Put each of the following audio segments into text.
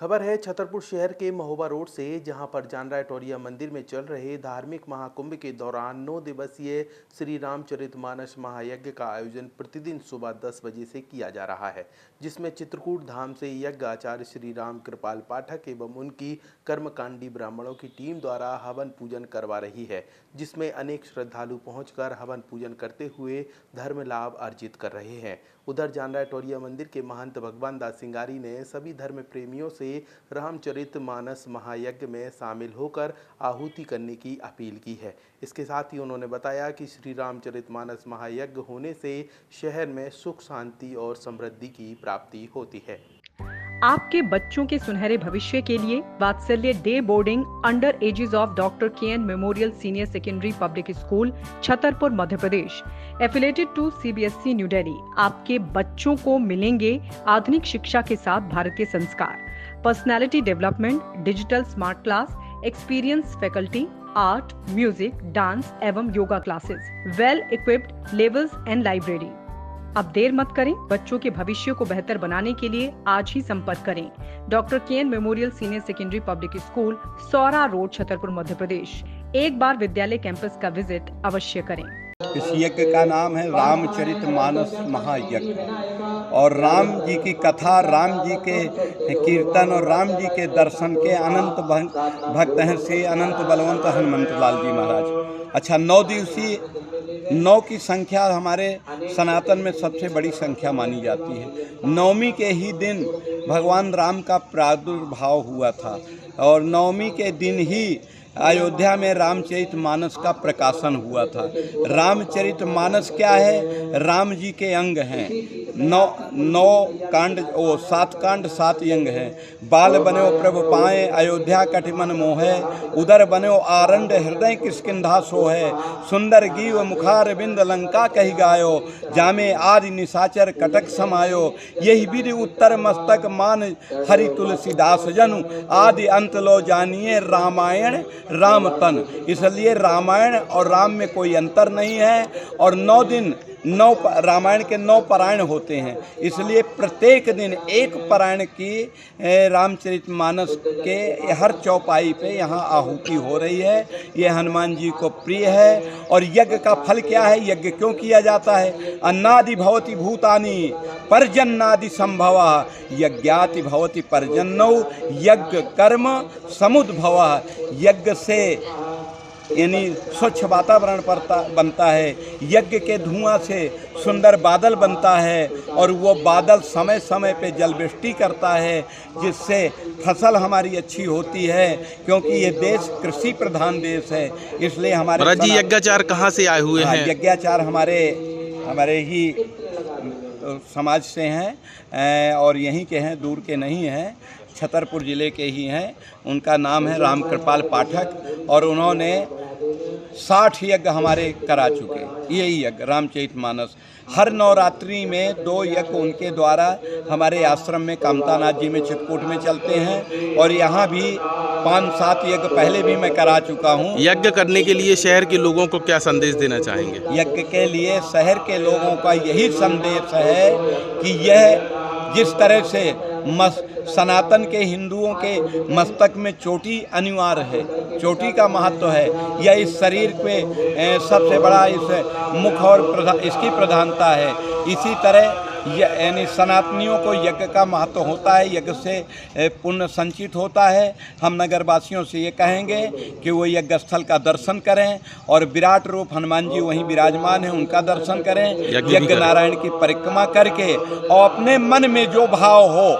खबर है छतरपुर शहर के महोबा रोड से, जहां पर जानरायटोरिया मंदिर में चल रहे धार्मिक महाकुंभ के दौरान 9 दिवसीय श्री रामचरितमानस महायज्ञ का आयोजन प्रतिदिन सुबह 10 बजे से किया जा रहा है, जिसमें चित्रकूट धाम से यज्ञ आचार्य श्री राम कृपाल पाठक एवं उनकी कर्मकांडी ब्राह्मणों की टीम द्वारा हवन पूजन करवा रही है, जिसमें अनेक श्रद्धालु पहुंचकर हवन पूजन करते हुए धर्म लाभ अर्जित कर रहे हैं। उधर जानरायटोरिया मंदिर के महंत भगवान दास सिंगारी ने सभी धर्म प्रेमियों से रामचरितमानस महायज्ञ में शामिल होकर आहुति करने की अपील की है। इसके साथ ही उन्होंने बताया कि श्री रामचरितमानस महायज्ञ होने से शहर में सुख शांति और समृद्धि की प्राप्ति होती है। आपके बच्चों के सुनहरे भविष्य के लिए Vatsalya day boarding under aegis of doctor K memorial senior secondary public school Chhatarpur Madhya Pradesh affiliated to CBSE New Delhi आपके बच्चों को मिलेंगे आधुनिक शिक्षा के साथ भारतीय संस्कार, personality development, digital smart class, experience faculty, art, music, dance एवं yoga classes, well equipped levels and library. अब देर मत करें, बच्चों के भविष्य को बेहतर बनाने के लिए आज ही संपर्क करें। Doctor K memorial senior secondary public school, Saura road, Chhatarpur, Madhya Pradesh. एक बार विद्यालय कैंपस का विजिट अवश्य करें। इस यज्ञ का नाम है रामचरितमानस महायज्ञ और राम जी की कथा, राम जी के कीर्तन और राम जी के दर्शन के अनंत भक्त हैं श्री अनंत बलवंत हनुमंत लाल जी महाराज। अच्छा, 9 दिवसीय 9 की संख्या हमारे सनातन में सबसे बड़ी संख्या मानी जाती है। नवमी के ही दिन भगवान राम का प्रादुर्भाव हुआ था और नवमी के दिन ही अयोध्या में रामचरितमानस का प्रकाशन हुआ था। रामचरितमानस क्या है? राम जी के अंग हैं। 7 कांड 7 अंग हैं। बाल बनो प्रभु पाए अयोध्या कटिमन मोहे, उदर बनो आरंड हृदय किष्किंधा सोहे, सुंदर गीव मुखार बिंद लंका कही गायो, जामे आदि निशाचर कटक समायो, यही विधि उत्तर मस्तक मान हरि तुलसीदास जनु, आदि अंत लो जानिए रामायण राम तन। इसलिए रामायण और राम में कोई अंतर नहीं है और 9 दिन 9 रामायण के 9 पारायण होते हैं, इसलिए प्रत्येक दिन एक पारायण की रामचरितमानस के हर चौपाई पे यहाँ आहुति हो रही है। ये हनुमान जी को प्रिय है। और यज्ञ का फल क्या है? यज्ञ क्यों किया जाता है? अन्नादि भवति भूतानि पर्जन्नादि संभव, यज्ञाति भवति पर्जन्नौ, यज्ञ कर्म समुद्भव। यज्ञ से यानी स्वच्छ वातावरण बनता है, यज्ञ के धुआं से सुंदर बादल बनता है और वो बादल समय समय पे जलवृष्टि करता है, जिससे फसल हमारी अच्छी होती है, क्योंकि ये देश कृषि प्रधान देश है। इसलिए हमारे जी यज्ञाचार कहाँ से आए हुए हैं? यज्ञाचार हमारे ही समाज से हैं और यहीं के हैं, दूर के नहीं हैं, छतरपुर ज़िले के ही हैं। उनका नाम है राम कृपाल पाठक और उन्होंने 60 यज्ञ हमारे करा चुके। यही यज्ञ रामचरितमानस हर नवरात्रि में 2 यज्ञ उनके द्वारा हमारे आश्रम में कामतानाथ जी में चित्रकूट में चलते हैं और यहाँ भी 5-7 यज्ञ पहले भी मैं करा चुका हूँ। यज्ञ करने के लिए शहर के लोगों को क्या संदेश देना चाहेंगे? यज्ञ के लिए शहर के लोगों का यही संदेश है कि यह जिस तरह से सनातन के हिंदुओं के मस्तक में चोटी अनिवार्य है, चोटी का महत्व है, यह इस शरीर पे सबसे बड़ा इस मुख और इसकी प्रधानता है। इसी तरह यानी सनातनियों को यज्ञ का महत्व होता है, यज्ञ से पुण्य संचित होता है। हम नगरवासियों से ये कहेंगे कि वो यज्ञ स्थल का दर्शन करें और विराट रूप हनुमान जी वहीं विराजमान हैं, उनका दर्शन करें, यज्ञ नारायण की परिक्रमा करके और अपने मन में जो भाव हो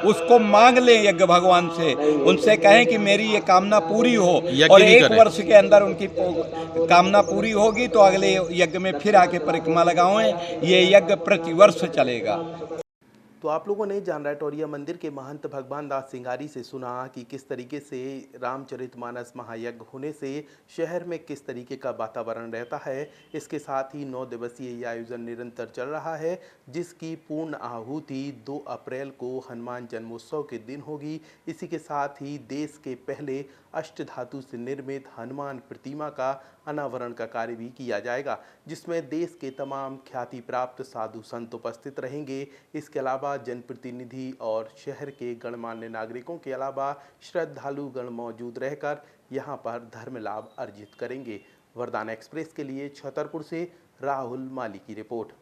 उसको मांग लें यज्ञ भगवान से। उनसे कहें कि मेरी ये कामना पूरी हो और 1 वर्ष के अंदर उनकी कामना पूरी होगी तो अगले यज्ञ में फिर आके परिक्रमा लगाएं। ये यज्ञ प्रतिवर्ष चलेगा। तो आप लोगों ने जानरायटोरिया मंदिर के महंत भगवान दास सिंगारी से सुना कि किस तरीके से रामचरितमानस महायज्ञ होने से शहर में किस तरीके का वातावरण रहता है। इसके साथ ही 9 दिवसीय ये आयोजन निरंतर चल रहा है, जिसकी पूर्ण आहुति 2 अप्रैल को हनुमान जन्मोत्सव के दिन होगी। इसी के साथ ही देश के पहले अष्टधातु से निर्मित हनुमान प्रतिमा का अनावरण का कार्य भी किया जाएगा, जिसमें देश के तमाम ख्याति प्राप्त साधु संत उपस्थित रहेंगे। इसके अलावा अलावा जनप्रतिनिधि और शहर के गणमान्य नागरिकों के अलावा श्रद्धालुगण मौजूद रहकर यहां पर धर्म लाभ अर्जित करेंगे। वरदान एक्सप्रेस के लिए छतरपुर से राहुल माली की रिपोर्ट।